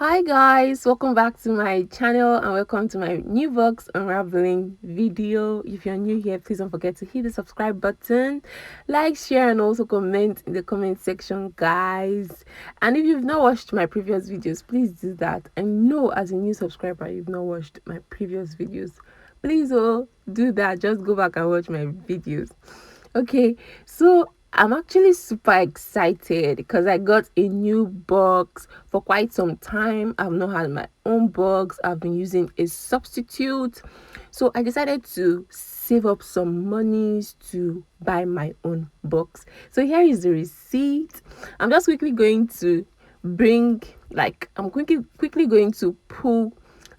Hi guys, welcome back to my channel and welcome to my new box unraveling video. If you're new here, please don't forget to hit the subscribe button, like, share, and also comment in the comment section, guys. And if you've not watched my previous videos, please do that. I know as a new subscriber you've not watched my previous videos. Please do that. Just go back and watch my videos. Okay, so I'm actually super excited because I got a new box for quite some time. I've not had my own box. I've been using a substitute. So I decided to save up some monies to buy my own box. So here is the receipt. I'm just quickly going to I'm quickly going to pull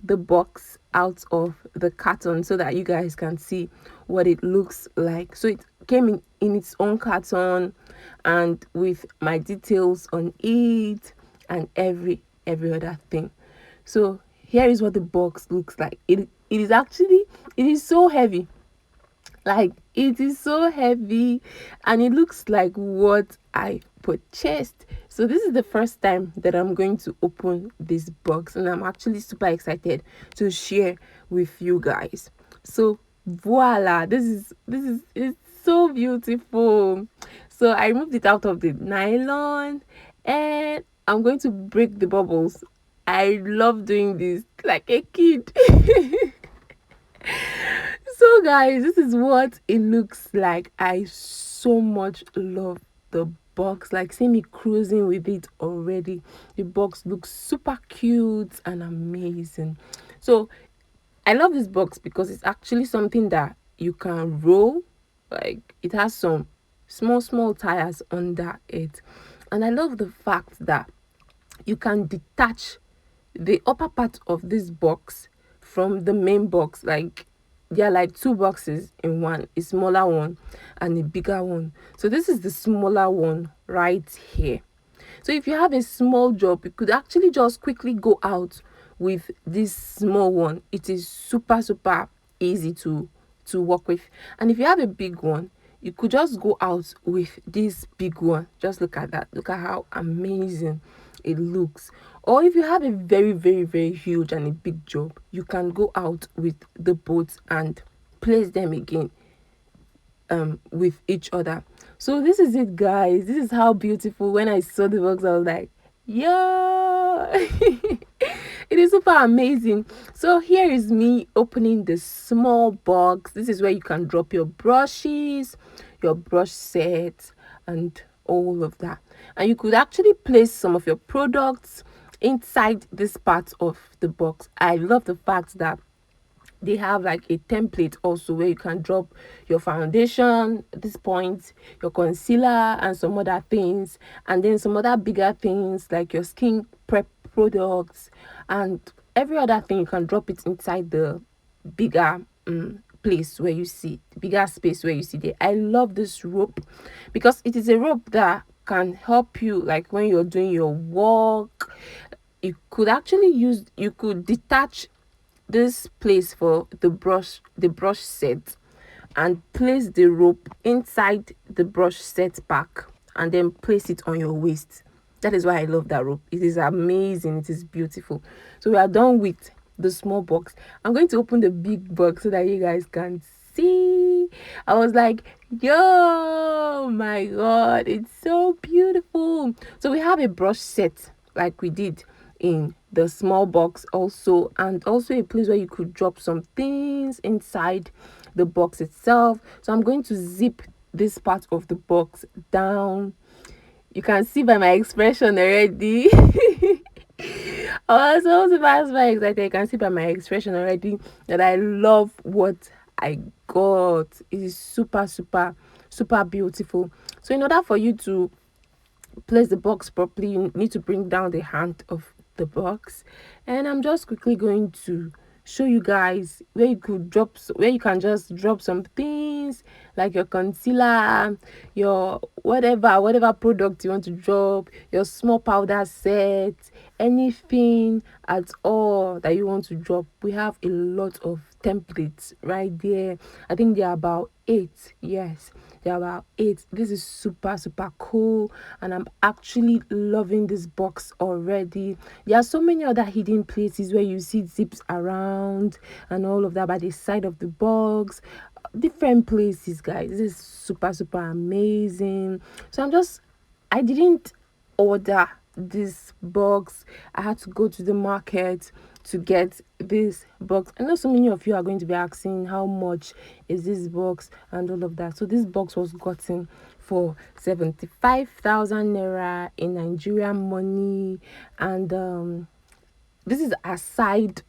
the box out of the carton so that you guys can see what it looks like. So it came in its own carton and with my details on it and every other thing. So here is what the box looks like. It is so heavy. Like, it is so heavy and it looks like what I purchased. So this is the first time that I'm going to open this box and I'm actually super excited to share with you guys. So voila, this is it's so beautiful. So I removed it out of the nylon and I'm going to break the bubbles. I love doing this like a kid. So guys, this is what it looks like. I so much love the box. Like, see me cruising with it already. The box looks super cute and amazing. So I love this box because it's actually something that you can roll. Like, it has some small tires under it. And I love the fact that you can detach the upper part of this box from the main box. Like, there are like two boxes in one, a smaller one and a bigger one. So this is the smaller one right here. So if you have a small job, you could actually just quickly go out with this small one. It is super easy to work with. And if you have a big one, you could just go out with this big one. Just look at that. Look at how amazing it looks. Or if you have a very huge and a big job, you can go out with the both and place them again with each other. So this is it, guys. This is how beautiful. When I saw the box, I was like, yeah. It is super amazing. So here is me opening the small box. This is where you can drop your brushes, your brush sets, and all of that. And you could actually place some of your products inside this part of the box. I love the fact that they have like a template also where you can drop your foundation at this point, your concealer, and some other things, and then some other bigger things like your skin prep products and every other thing. You can drop it inside the bigger place where you see bigger space where you see there. I love this rope because it is a rope that can help you like when you're doing your work. You could detach this place for the brush set and place the rope inside the brush set pack and then place it on your waist. That is why I love that rope. It is amazing. It is beautiful. So we are done with the small box. I'm going to open the big box so that you guys can see. I was like, yo, my god, it's so beautiful. So we have a brush set like we did in the small box also, and also a place where you could drop some things inside the box itself. So I'm going to zip this part of the box down. You can see by my expression already. I was so super excited. You can see by my expression already that I love what I got. It is super beautiful. So in order for you to place the box properly, you need to bring down the hand of the box, and I'm just quickly going to show you guys where you can just drop some things like your concealer, your whatever product you want to drop, your small powder set, anything at all that you want to drop. We have a lot of templates right there. I think there are about 8. Yes, They're about 8. This is super super cool, and I'm actually loving this box already. There are so many other hidden places where you see zips around and all of that by the side of the box, different places, guys. This is super super amazing. So I didn't order this box. I had to go to the market to get this box. I know so many of you are going to be asking how much is this box and all of that. So this box was gotten for 75,000 naira in Nigerian money, and this is aside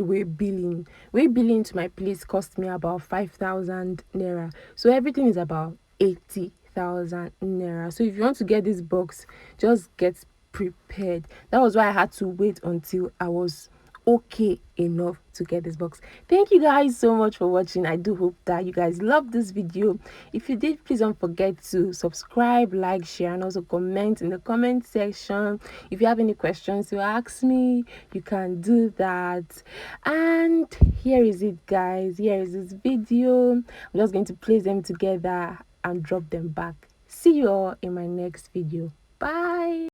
way billing. Way billing to my place cost me about 5,000 naira. So everything is about 80,000 naira. So if you want to get this box, just get prepared. That was why I had to wait until I was okay enough to get this box. Thank you guys so much for watching. I do hope that you guys loved this video. If you did, please don't forget to subscribe, like, share, and also comment in the comment section. If you have any questions to ask me, you can do that. And here is it, guys. Here is this video. I'm just going to place them together and drop them back. See you all in my next video. Bye.